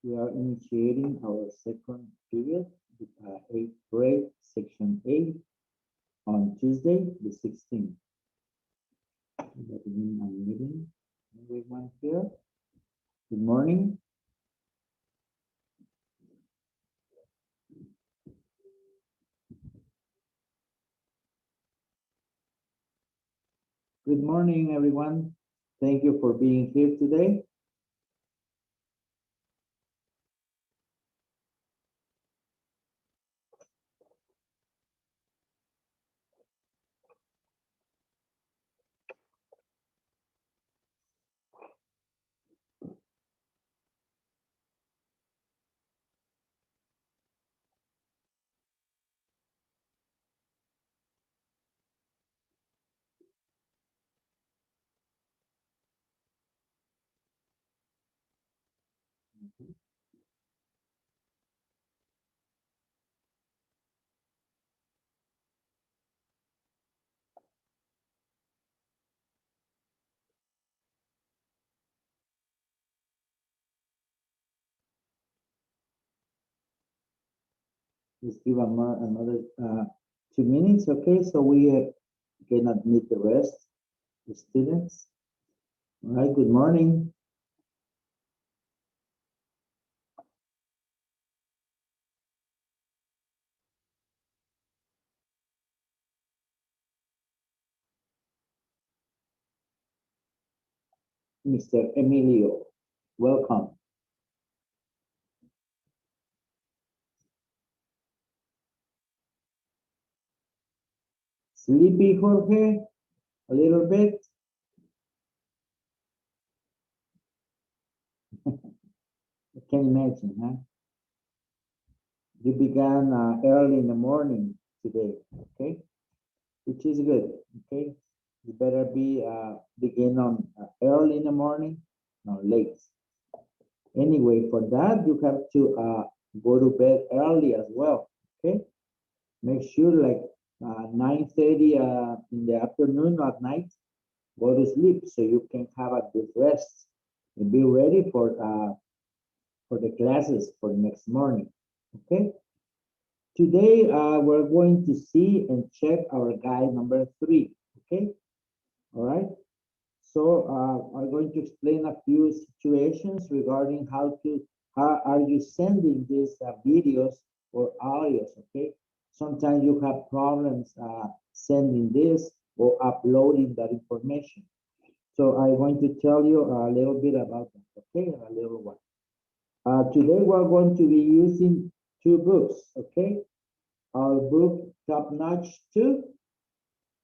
We are initiating our second period, eighth grade, section A, on Tuesday, the 16th. I'm meeting everyone here. Good morning. Good morning, everyone. Thank you for being here today. Let's give another 2 minutes, okay? So we can admit the rest, the students. All right, good morning. Mr. Emilio, welcome. Sleepy, Jorge, a little bit. I can imagine, huh? You began early in the morning today, okay? Which is good, okay? You better be begin on early in the morning, not late. Anyway, for that, you have to go to bed early as well, okay? Make sure like 9:30 in the afternoon or at night, go to sleep so you can have a good rest and be ready for the classes for next morning, okay? Today, we're going to see and check our guide number 3, okay? All right. So I'm going to explain a few situations regarding how are you sending these videos or audios, okay? Sometimes you have problems sending this or uploading that information. So I'm going to tell you a little bit about that, okay? A little one. Today we're going to be using 2 books, okay? Our book Top Notch 2,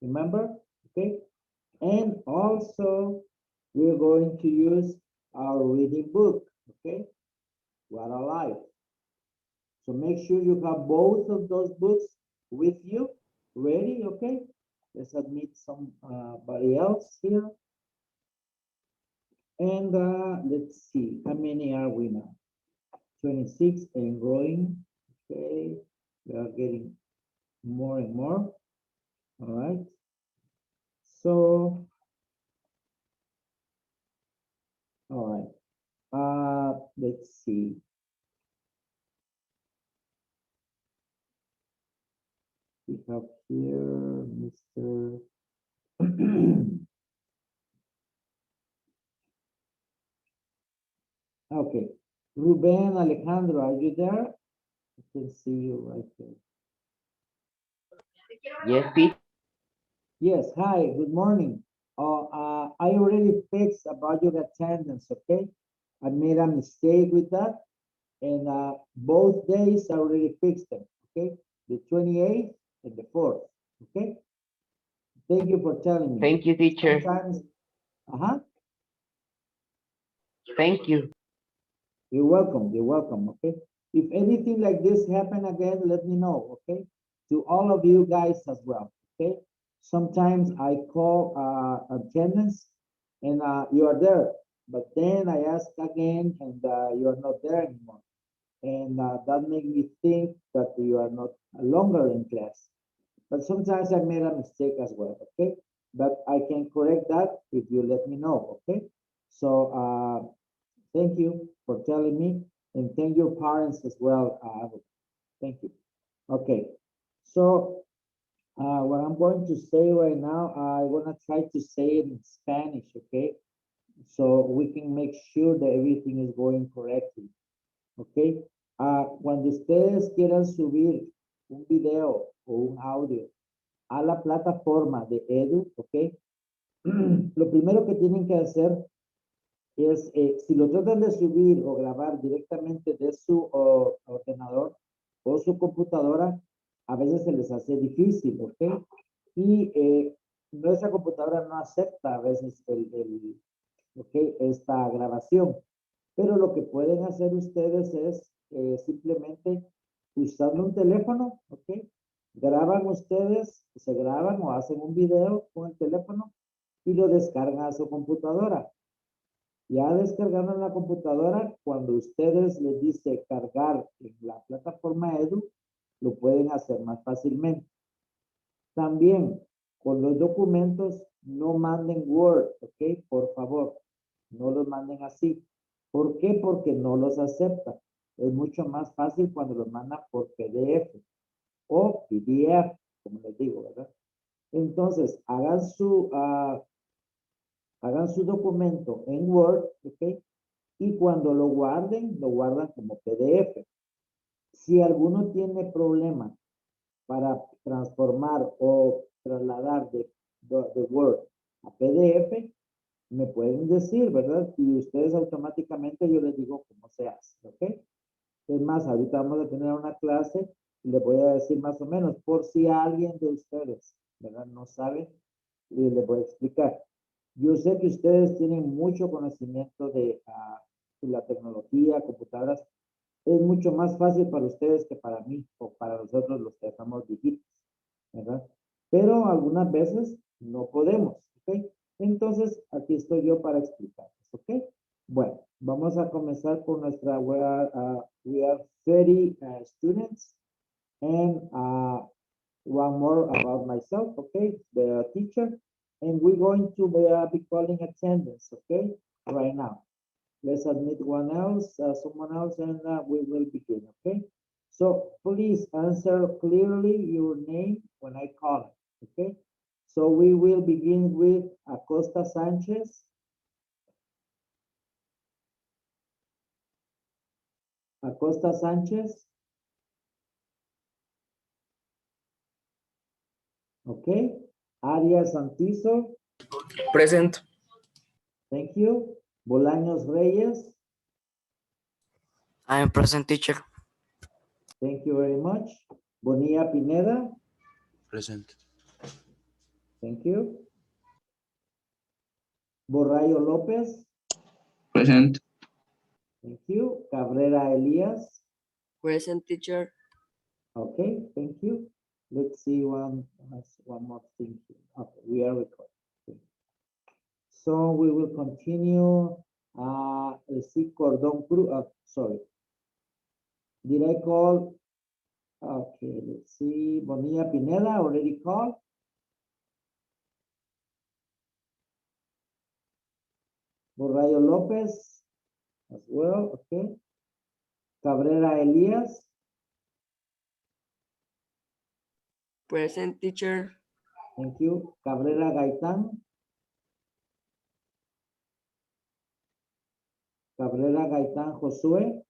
remember, okay? And also we're going to use our reading book, okay? What Alive. So make sure you have both of those books with you, ready, okay? Let's admit somebody else here. And let's see, how many are we now? 26 and growing, okay? We are getting more and more, all right? So, all right, let's see. We have here Mr. Okay, Ruben Alejandro, are you there? I can see you right there. Yes, Pete. Yes, hi, good morning. I already fixed about your attendance, okay? I made a mistake with that, and both days I already fixed them, okay? The 28th and the 4th, okay? Thank you for telling me. Thank you, teacher. Sometimes, uh-huh, Thank you. you're welcome, okay? If anything like this happen again, let me know, okay? To all of you guys as well, okay? Sometimes I call attendance and you are there, but then I ask again and you are not there anymore. And that make me think that you are not longer in class. But sometimes I made a mistake as well, okay? But I can correct that if you let me know, okay? So thank you for telling me. And thank your parents as well. Thank you. Okay. So what I'm going to say right now, I want to try to say it in Spanish, okay? So we can make sure that everything is going correctly, okay? Cuando ustedes quieran subir un video o un audio a la plataforma de Edu, ok, lo primero que tienen que hacer es, si lo tratan de subir o grabar directamente de su ordenador o su computadora, a veces se les hace difícil, ¿ok? Y nuestra computadora no acepta a veces esta grabación. Pero lo que pueden hacer ustedes es simplemente usando un teléfono, ¿ok? Graban ustedes, se graban o hacen un video con el teléfono y lo descargan a su computadora. Ya descargando en la computadora, cuando ustedes les dice cargar en la plataforma Edu, lo pueden hacer más fácilmente. También, con los documentos, no manden Word, ¿ok? Por favor, no los manden así. ¿Por qué? Porque no los acepta. Es mucho más fácil cuando los mandan por PDF o PDF, como les digo, ¿verdad? Entonces, hagan su documento en Word, ¿ok? Y cuando lo guardan como PDF. Si alguno tiene problema para transformar o trasladar de Word a PDF, me pueden decir, ¿verdad? Y ustedes automáticamente yo les digo cómo se hace, ¿ok? Es más, ahorita vamos a tener una clase y les voy a decir más o menos, por si alguien de ustedes, ¿verdad? No sabe, y les voy a explicar. Yo sé que ustedes tienen mucho conocimiento de la tecnología, computadoras. Es mucho más fácil para ustedes que para mí o para nosotros los que estamos viejitos, ¿verdad? Pero algunas veces no podemos, ¿ok? Entonces, aquí estoy yo para explicarles, ¿ok? Bueno, vamos a comenzar con nuestra, we are 30 students, and one more about myself, okay, the teacher, and we're going to be calling attendance, okay, right now. Let's admit someone else, and we will begin, okay? So please answer clearly your name when I call it, okay? So we will begin with Acosta Sanchez. Acosta Sanchez. Okay. Arias Santizo. Present. Thank you. Bolaños Reyes. I am present, teacher. Thank you very much. Bonilla Pineda. Present. Thank you. Borrayo López. Present. Thank you. Cabrera Elias. Present, teacher. Okay, thank you. Let's see one more thing here. Okay, we are recording. Okay. So we will continue. Let's see, Cordon Cruz. Sorry. Did I call? Okay, let's see. Bonilla Pineda already called. Borrayo López as well. Okay. Cabrera Elias. Present, teacher. Thank you. Cabrera Gaitán. Cabrera Gaitán Josué.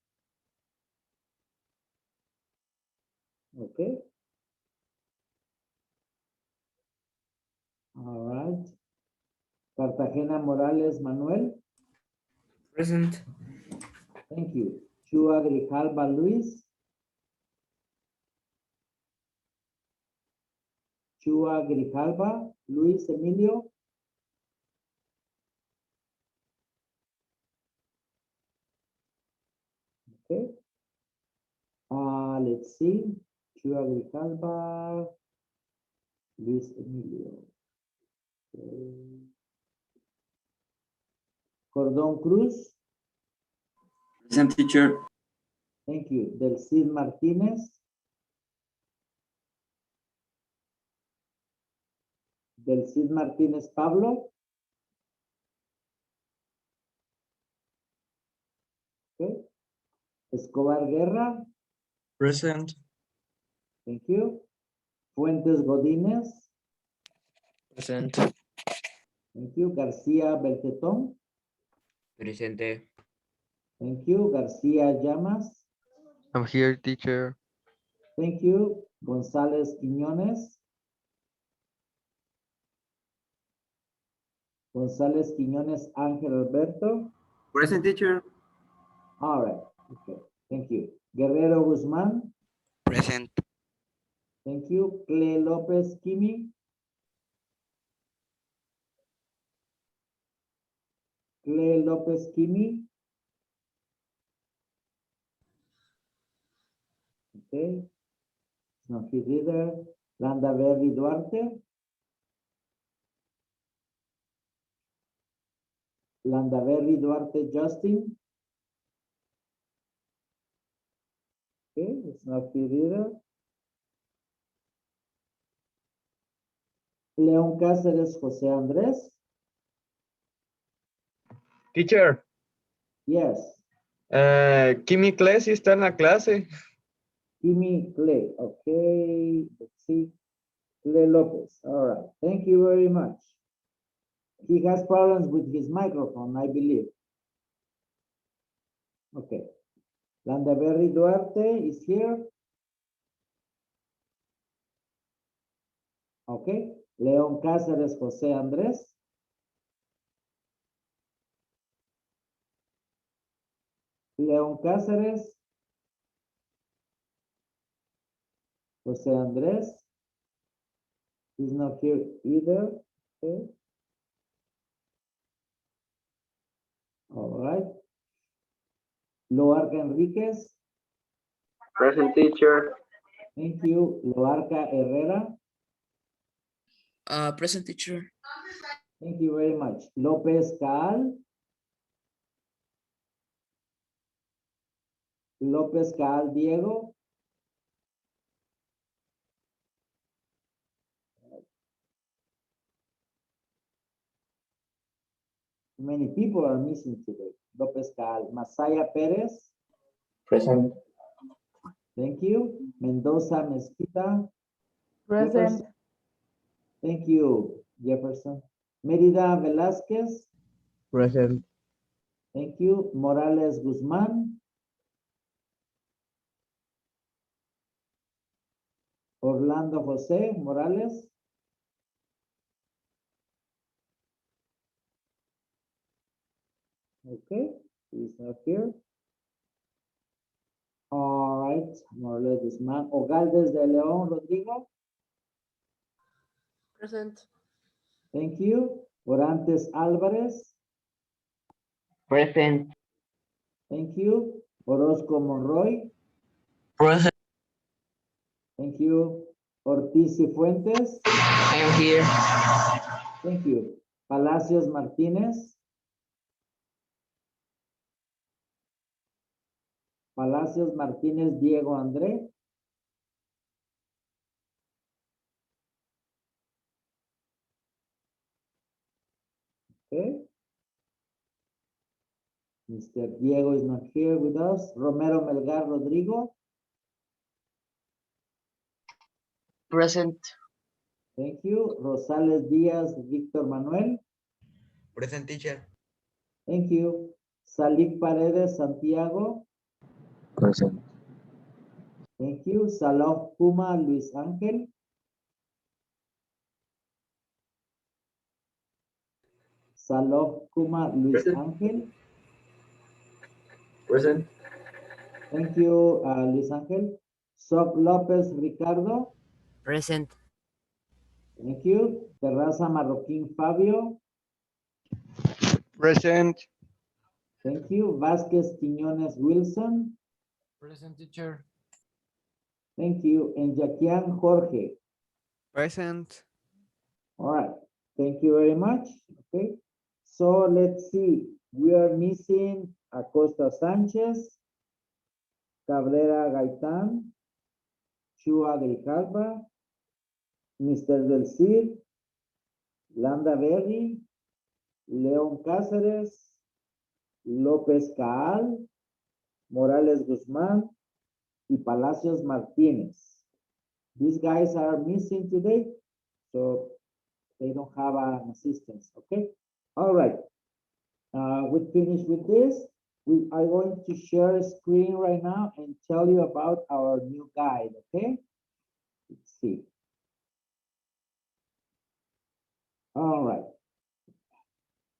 Okay. All right. Cartagena Morales Manuel. Present. Thank you. Chua Grijalba Luis. Chua Grijalba Luis Emilio. Okay. Let's see. Chua Grijalba Luis Emilio. Okay. Cordón Cruz. Present, teacher. Thank you. Del Cid Martínez. Del Cid Martínez Pablo. Okay. Escobar Guerra. Present. Thank you. Fuentes Godínez. Present. Thank you. García Beltetón. Presente. Thank you. García Llamas. I'm here, teacher. Thank you. González Quiñones. González Quiñones Ángel Alberto. Present, teacher. All right. Okay. Thank you. Guerrero Guzmán. Present. Thank you. Cle López Kimi. Cle López Kimi. Okay. No, he did that. Landa Berry Duarte. Landa Berry Duarte Justin. Okay, it's not here either. León Cáceres José Andrés. Teacher, Yes. Kimi Clay sí está en la clase. Kimi Clay. Okay, let's see. Clay Lopez. All right. Thank you very much. He has problems with his microphone, I believe. Okay. Landaberry Duarte is here. Okay. León Cáceres José Andrés. León Cáceres. José Andrés. He's not here either. Okay. All right. Loarca Enriquez. Present, teacher. Thank you. Loarca Herrera. Present, teacher. Thank you very much. López Caal. López Caal Diego. Many people are missing today. López Caal. Masaya Pérez. Present. Thank you. Mendoza Mezquita. Present. Jefferson. Thank you, Jefferson. Merida Velázquez. Present. Thank you. Morales Guzmán. Orlando José Morales. Okay, he's not here. All right, Morales Guzmán. Ogaldes de León Rodrigo. Present. Thank you. Orantes Álvarez. Present. Thank you. Orozco Monroy. Present. Thank you. Ortiz y Fuentes. I am here. Thank you. Palacios Martínez. Palacios Martínez Diego André. Okay. Mr. Diego is not here with us. Romero Melgar Rodrigo. Present. Thank you. Rosales Díaz Víctor Manuel. Present, teacher. Thank you. Salif Paredes Santiago. Present. Thank you. Saloh Puma Luis Ángel. Saloh Puma Luis Present. Ángel. Present. Thank you, Luis Ángel. Soc López Ricardo. Present. Thank you. Terraza Marroquín Fabio. Present. Thank you. Vázquez Quiñones Wilson. Present, teacher. Thank you. And Yaquian Jorge. Present. All right. Thank you very much. Okay. So let's see. We are missing Acosta Sánchez, Cabrera Gaitán, Chua del Calva, Mr. Del Cid, Landa Berry, León Cáceres, López Caal, Morales Guzman, y Palacios Martinez. These guys are missing today, so they don't have an assistance, okay? All right, we finished with this. We are going to share a screen right now and tell you about our new guide, okay? Let's see. All right.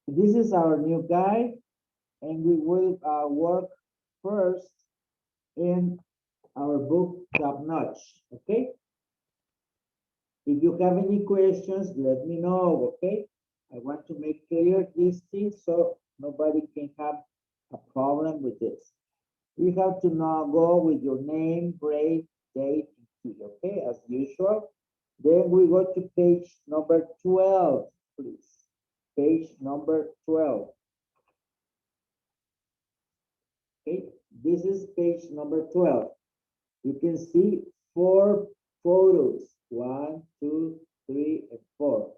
This is our new guide, and we will work first in our book Top Notch, okay? If you have any questions, let me know, okay? I want to make clear these things so nobody can have a problem with this. You have to now go with your name, grade, date, and key, okay, as usual. Then we go to page number 12, please. Page number 12. Okay, this is page number 12. You can see 4 photos, 1, 2, 3, and 4.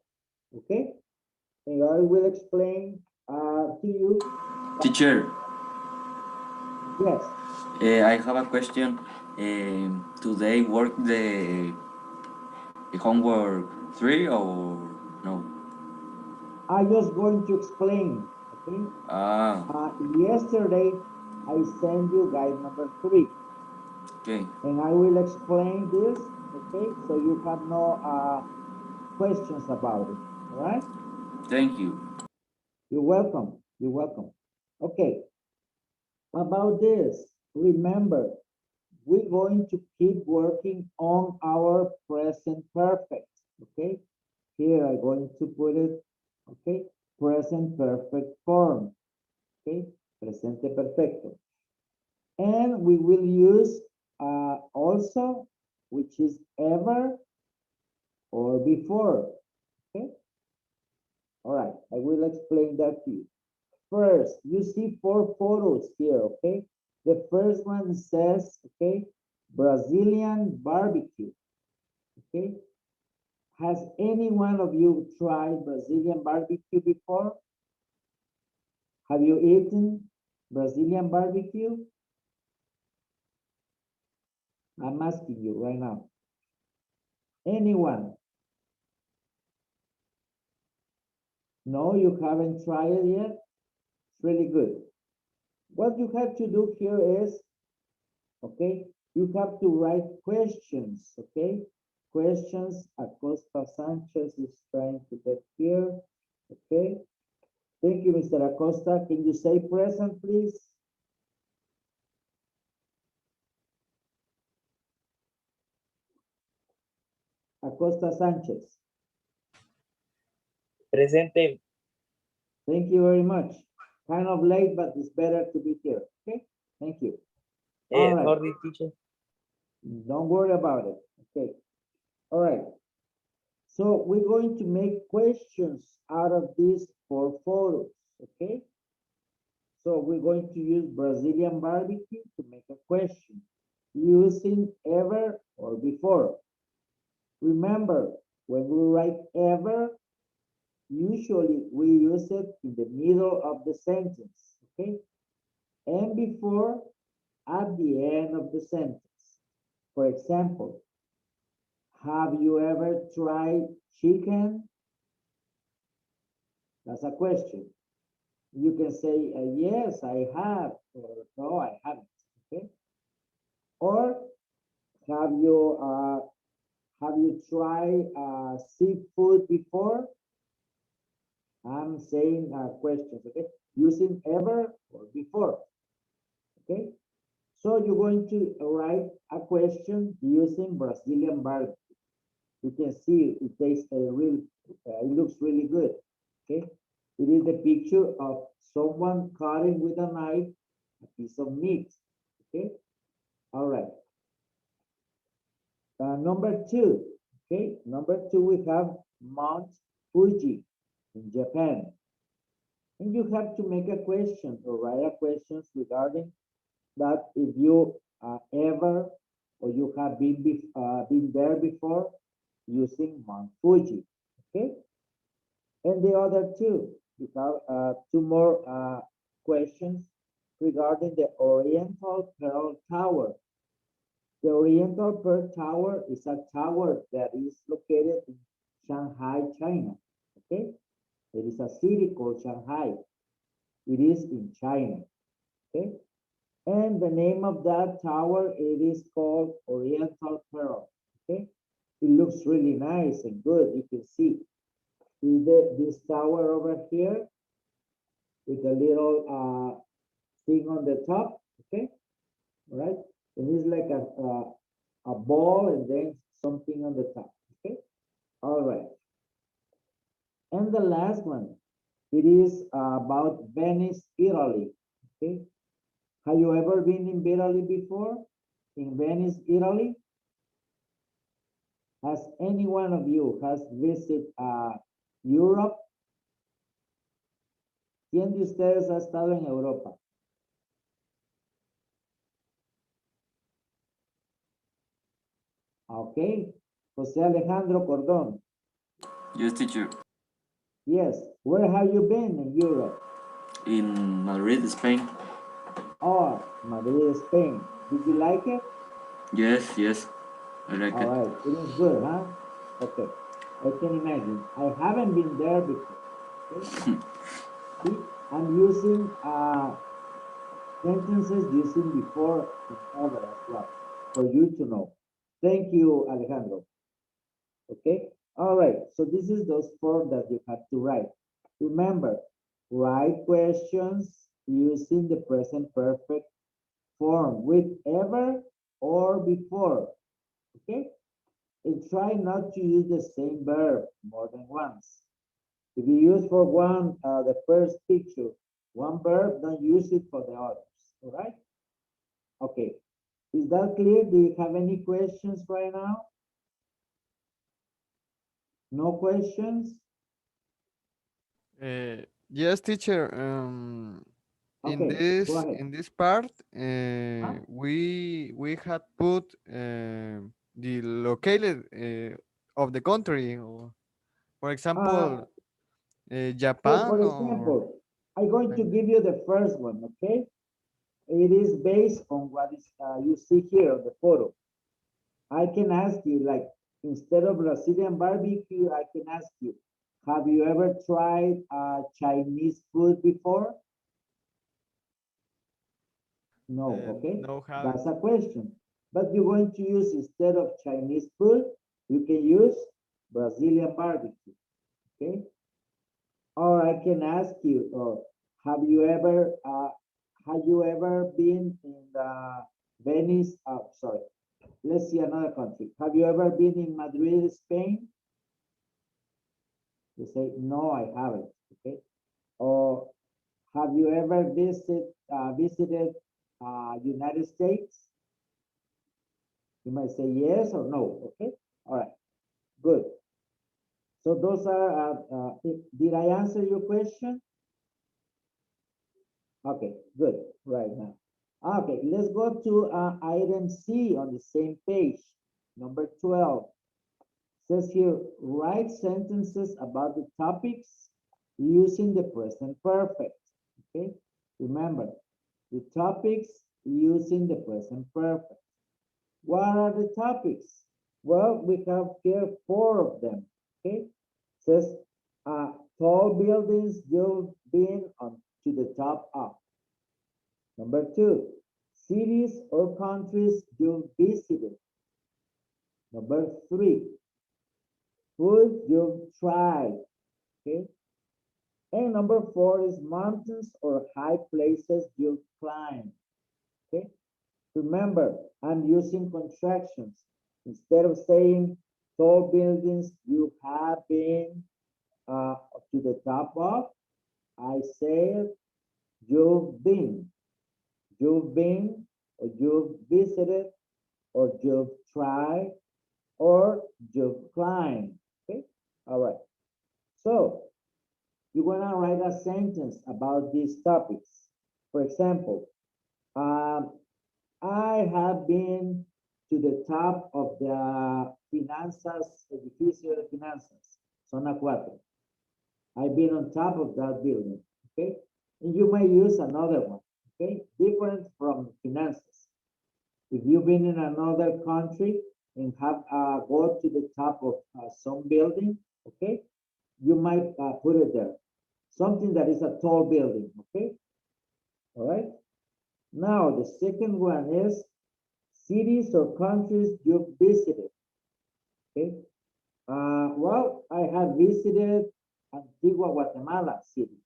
Okay, and I will explain to you. Teacher, Yes, I have a question. Today work the homework 3 or no? I just going to explain. Okay, yesterday I sent you guide number 3, Okay. and I will explain this. Okay, so you have no questions about it. All right. Thank you. You're welcome. You're welcome. Okay. About this, remember, we're going to keep working on our present perfect. Okay. Here I'm going to put it. Okay. Present perfect form. Okay. Presente perfecto. And we will use also, which is ever or before. Okay. All right. I will explain that to you. First, you see 4 photos here, okay? The first one says, okay, Brazilian barbecue, okay? Has any one of you tried Brazilian barbecue before? Have you eaten Brazilian barbecue? I'm asking you right now. Anyone? No, you haven't tried it yet? It's really good. What you have to do here is, okay, you have to write questions, okay? Questions. Acosta Sanchez is trying to get here, okay? Thank you, Mr. Acosta. Can you say present, please? Acosta Sanchez. Presente. Thank you very much. Kind of late, but it's better to be here, okay? Thank you. All right. Sorry, teacher. Don't worry about it, okay? All right. So we're going to make questions out of these 4 photos, okay? So we're going to use Brazilian barbecue to make a question using ever or before. Remember, when we write ever, usually we use it in the middle of the sentence, okay? And before at the end of the sentence. For example, have you ever tried chicken? That's a question. You can say, yes, I have, or no, I haven't, okay? Or have you tried seafood before? I'm saying questions, okay? Using ever or before, okay? So you're going to write a question using Brazilian barbecue. You can see it tastes it looks really good, okay? It is the picture of someone cutting with a knife a piece of meat, okay? All right. Number 2, okay? Number 2, we have Mount Fuji in Japan. And you have to make a question or write a questions regarding that if you ever or you have been there before using Mount Fuji, okay? And the other 2, you have 2 more questions regarding the Oriental Pearl Tower. The Oriental Pearl Tower is a tower that is located in Shanghai, China. Okay, it is a city called Shanghai. It is in China. Okay, and the name of that tower, it is called Oriental Pearl. Okay, it looks really nice and good. You can see this tower over here with a little thing on the top. Okay, all right, and it's like a ball and then something on the top. Okay, all right. And the last one, it is about Venice, Italy. Okay, have you ever been in Italy before? In Venice, Italy? Has any one of you has visited Europe? ¿Quién de ustedes ha estado en Europa? Okay, José Alejandro Cordón. Yes, teacher. Yes, where have you been in Europe? In Madrid, Spain. Oh, Madrid, Spain. Did you like it? Yes, yes. I like All it. right, it is good, huh? Okay, I can imagine. I haven't been there before. Okay? See, I'm using sentences using before and ever as well for you to know. Thank you, Alejandro. Okay, all right, so this is those four that you have to write. Remember, write questions using the present perfect form with ever or before. Okay, and try not to use the same verb more than once. If you use for one, the first picture, one verb, don't use it for the others, all right? Okay, is that clear? Do you have any questions right now? No questions? Yes, teacher. Okay, go ahead. In this part, Huh? we had put the located of the country, or, for Uh, example, for Japan or example, I'm going to like give you the first one, okay? It is based on what is you see here on the photo. I can ask you, like, instead of Brazilian barbecue, I can ask you, have you ever tried Chinese food before? No, okay? no That's haven't. a question. But you're going to use, instead of Chinese food, you can use Brazilian barbecue, okay? Or I can ask you, have you ever been in the Venice, sorry, let's see another country. Have you ever been in Madrid, Spain? You say, no, I haven't, okay? Or have you ever visited United States? You might say yes or no, okay? All right, good. So those are, did I answer your question? Okay, good, right now. Okay, let's go to item C on the same page, number 12. Says here, write sentences about the topics using the present perfect, okay? Remember, the topics using the present perfect. What are the topics? Well, we have here 4 of them, okay? Says, tall buildings you've been on to the top of. Number 2, cities or countries you've visited. Number 3, food you've tried, okay? And number 4 is mountains or high places you've climbed, okay? Remember, I'm using contractions. Instead of saying tall buildings you have been to the top of, I said you've been. You've been, or you've visited, or you've tried, or you've climbed. Okay, all right. So you're gonna write a sentence about these topics. For example, I have been to the top of the finanzas, edificio de finanzas, zona 4. I've been on top of that building, okay? And you may use another one, okay? Different from finances. If you've been in another country and have go to the top of some building, okay, you might put it there. Something that is a tall building, okay? All right. Now the second one is cities or countries you've visited. Okay. Well, I have visited Antigua, Guatemala City.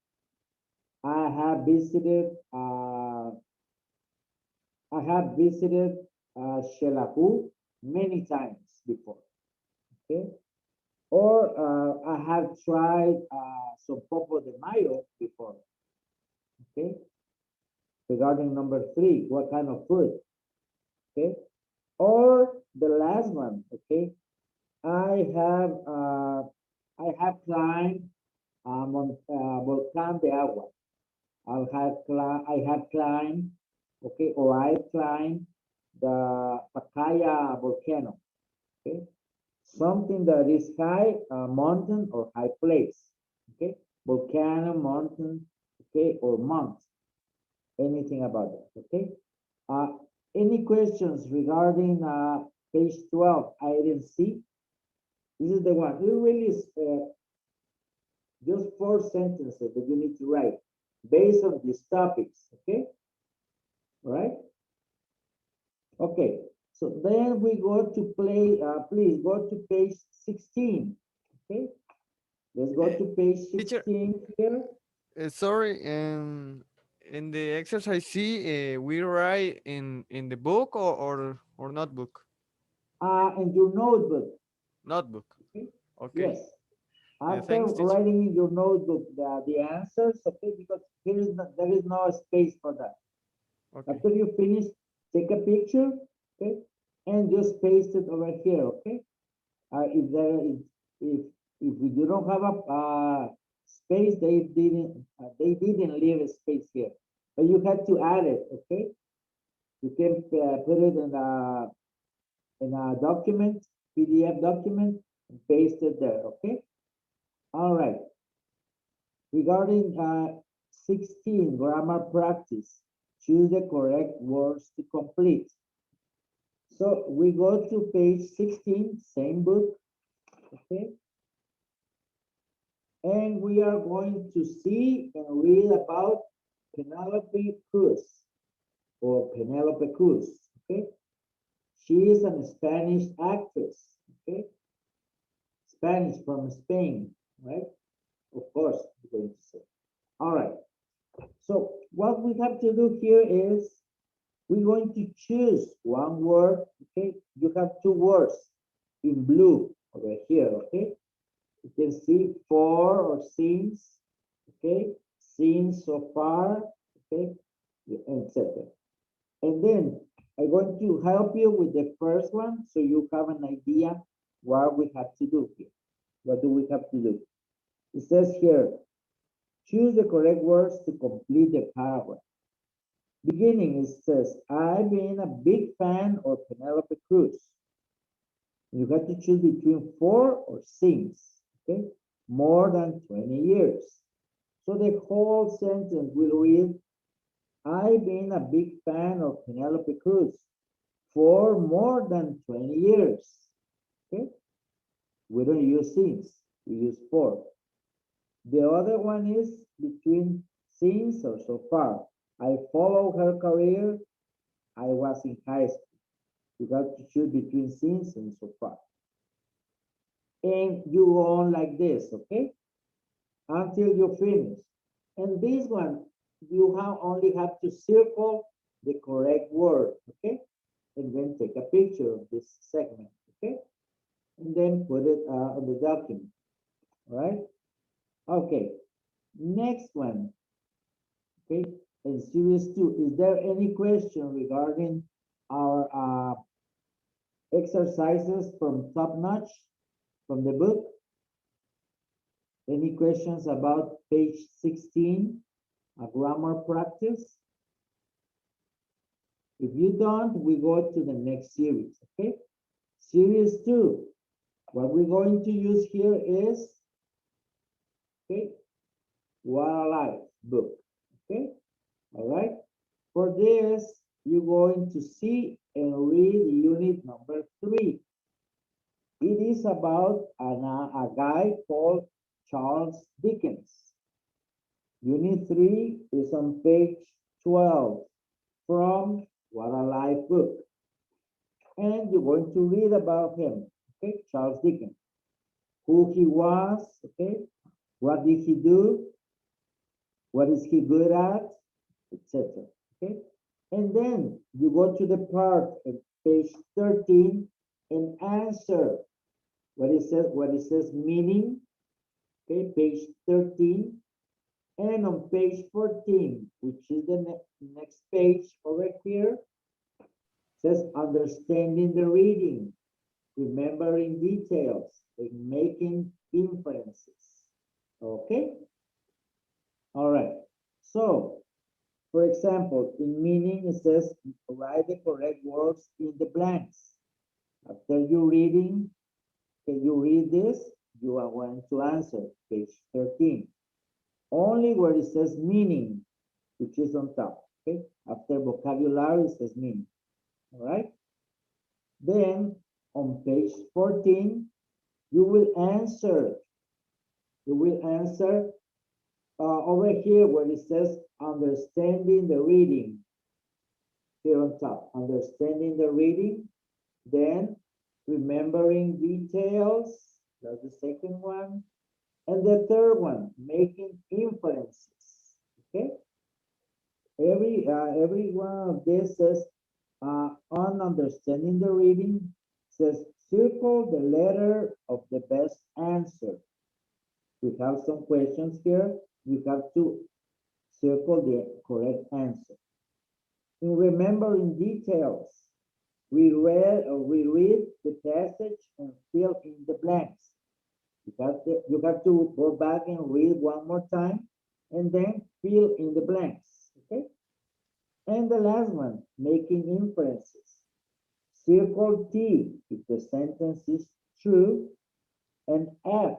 I have visited Xelajú many times before. Okay. Or I have tried some Popo de Mayo before. Okay. Regarding number 3, what kind of food? Okay. Or the last one, okay. I have climbed Volcán de Agua. I have climbed, okay, or I climbed the Pacaya volcano. Okay, something that is high mountain or high place. Okay, volcano, mountain, okay, or mount. Anything about that? Okay. Any questions regarding page 12, item C? This is the one. It really is just 4 sentences that you need to write based on these topics. Okay. All right. Okay. So then we go to play. Please go to page 16. Okay. Let's go to page Teacher. 16 here. Sorry, in the exercise C, we write in the book or notebook? In your notebook. Notebook. Okay. Okay. Yes. After thanks, teacher. writing in your notebook the answers, okay, because there is no space for that. Okay. After you finish, take a picture, okay, and just paste it over here, okay. If you don't have a space, they didn't leave a space here, but you had to add it, okay. You can put it in a document, PDF document, and paste it there, okay. All right. Regarding 16, grammar practice, choose the correct words to complete. So we go to page 16, same book, okay? And we are going to see and read about Penelope Cruz, or Penelope Cruz, okay? She is a Spanish actress, okay? Spanish from Spain, right? Of course, we're going to say. All right. So what we have to do here is we're going to choose one word, okay? You have 2 words in blue over here, okay? You can see for or since, okay? Since, so far, okay? Etc. And then I'm going to help you with the first one so you have an idea what we have to do here. What do we have to do? It says here, choose the correct words to complete the paragraph. Beginning, it says, I've been a big fan of Penelope Cruz. You have to choose between for or since, okay? More than 20 years. So the whole sentence will read, I've been a big fan of Penelope Cruz for more than 20 years, okay? We don't use since, we use for. The other one is between since or so far. I follow her career. I was in high school. You have to choose between since and so far. And you go on like this, okay? Until you finish. And this one, you only have to circle the correct word, okay? And then take a picture of this segment, okay? And then put it on the document, all right? Okay, next one, okay? In series 2, is there any question regarding our exercises from Top Notch, from the book? Any questions about page 16, a grammar practice? If you don't, we go to the next series, okay? Series 2, what we're going to use here is, okay, What Alive book, okay? All right, For this, you're going to see and read unit number 3. It is about a guy called Charles Dickens. Unit 3 is on page 12 from What a Life book. And you're going to read about him, okay? Charles Dickens. Who he was, okay? What did he do? What is he good at? Etc. Okay? And then you go to the part on page 13 and answer what it says meaning. Okay, page 13. And on page 14, which is the next page over here, says understanding the reading, remembering details, and making inferences. Okay? All right. So, for example, in meaning, it says write the correct words in the blanks. After you reading, can you read this? You are going to answer page 13. Only where it says meaning, which is on top. Okay. After vocabulary, it says meaning. All right. Then on page 14, you will answer. You will answer over here where it says understanding the reading. Here on top, understanding the reading. Then remembering details. That's the second one. And the third one, making inferences. Okay. Every one of this says on understanding the reading says circle the letter of the best answer. We have some questions here. You have to circle the correct answer. In remembering details, we read the passage and fill in the blanks. You have to go back and read one more time and then fill in the blanks. Okay. And the last one, making inferences. Circle T if the sentence is true and F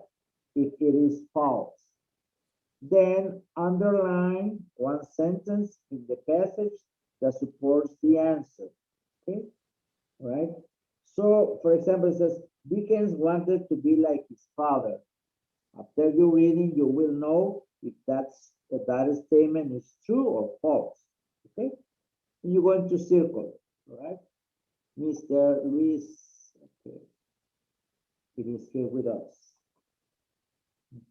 if it is false. Then underline one sentence in the passage that supports the answer. Okay, all right. So, for example, it says Dickens wanted to be like his father. After you reading, you will know if that statement is true or false. Okay, you're going to circle. All right, Mr. Luis. Okay, it is here with us.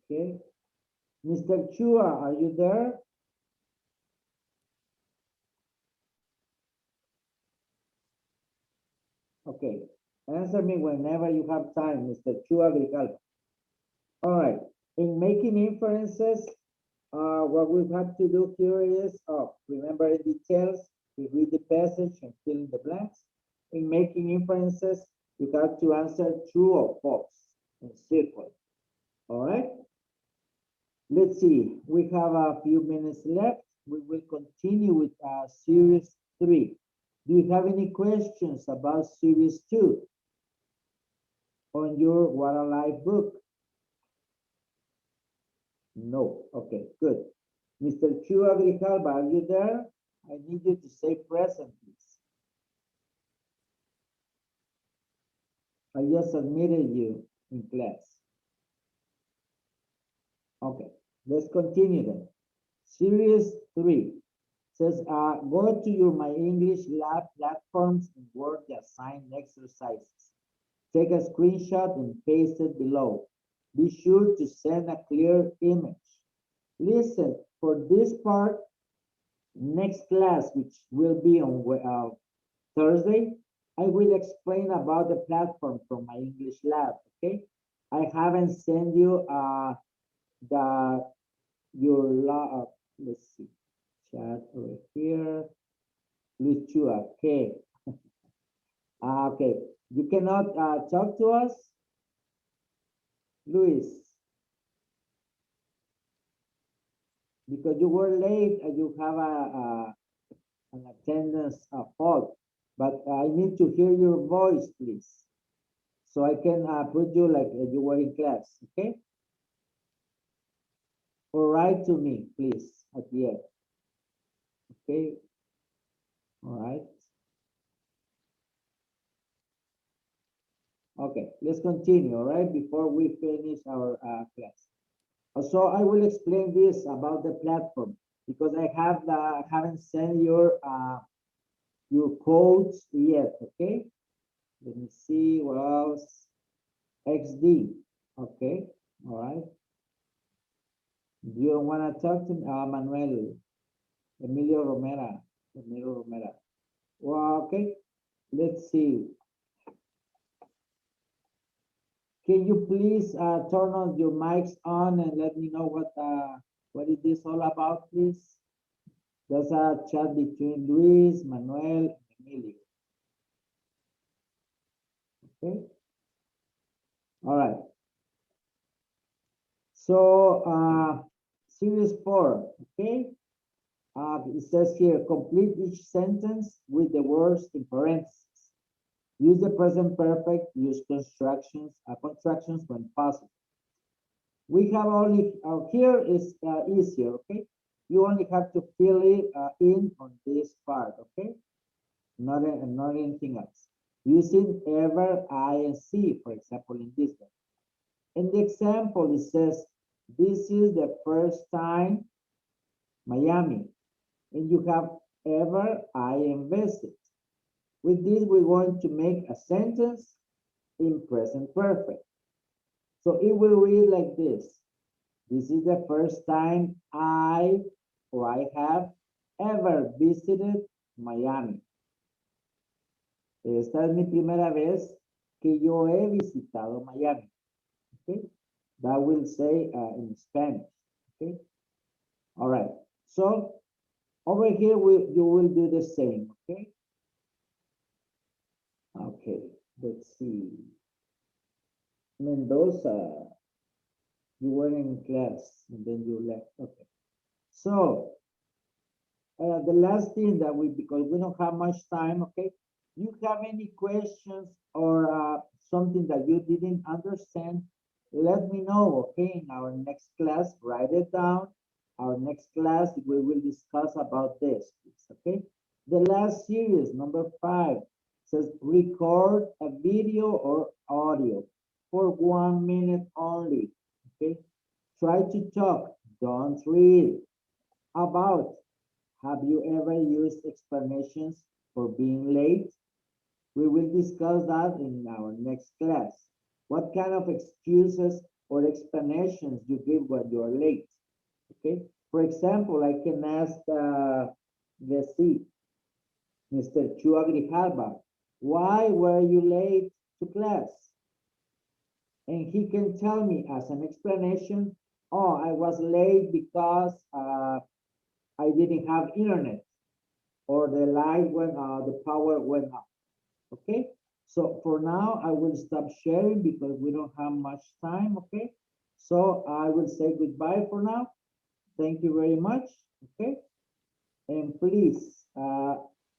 Okay. Mr. Chua, are you there? Okay, answer me whenever you have time, Mr. Chua Grijalva. All right, in making inferences, what we have to do here is, remember the details, we read the passage and fill in the blanks. In making inferences, you have to answer true or false and circle. All right? Let's see, we have a few minutes left. We will continue with series 3. Do you have any questions about series 2 on your What a Life book? No. Okay, good. Mr. Chua Grijalva, are you there? I need you to say present, please. I just admitted you in class. Okay, let's continue then. Series 3 says, go to your My English Lab platforms and work the assigned exercises. Take a screenshot and paste it below. Be sure to send a clear image. Listen, for this part, next class, which will be on Thursday, I will explain about the platform from My English Lab, okay? I haven't sent you let's see, chat over here. Luchua, okay. Okay, you cannot talk to us? Luis, because you were late and you have an attendance fault, but I need to hear your voice, please. So I can put you like you were in class, okay? Or write to me, please, at the end. Okay, All right. Okay, let's continue, all right, before we finish our class. So I will explain this about the platform because I haven't sent your codes yet, okay? Let me see what else. XD, okay, all right. Do you want to talk to Manuel, Emilio Romero? Well, okay, let's see. Can you please turn on your mics on and let me know what is this all about, please? There's a chat between Luis, Manuel, and Emilio. Okay. All right. So series 4, okay? It says here, complete each sentence with the words in parentheses. Use the present perfect, use contractions when possible. We have only, here is easier, okay? You only have to fill it in on this part, okay? Not anything else. Using ever, I, and see, for example, in this one. In the example, it says, this is the first time Miami, and you have ever, I, and visit. With this, we're going to make a sentence in present perfect. So it will read like this. This is the first time I have ever visited Miami. Esta es mi primera vez que yo he visitado Miami. Okay, that will say in Spanish. Okay, all right. So over here, you will do the same. Okay. Okay, let's see. Mendoza, you were in class and then you left. Okay. So the last thing that because we don't have much time, okay? You have any questions or something that you didn't understand, let me know, okay? In our next class, write it down. Our next class, we will discuss about this, okay? The last series, number 5, says record a video or audio for 1 minute only, okay? Try to talk, don't read. About, have you ever used explanations for being late? We will discuss that in our next class. What kind of excuses or explanations you give when you are late? Okay. For example, I can ask Mr. Chua Grijalba, why were you late to class? And he can tell me as an explanation, oh, I was late because I didn't have internet, or the light went, the power went up. Okay, so for now I will stop sharing because we don't have much time. Okay, so I will say goodbye for now. Thank you very much. Okay, and please,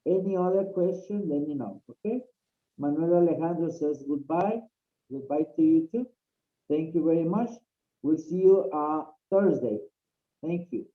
any other question, let me know. Okay, Manuel Alejandro says goodbye. Goodbye to you too. Thank you very much. We'll see you Thursday. Thank you.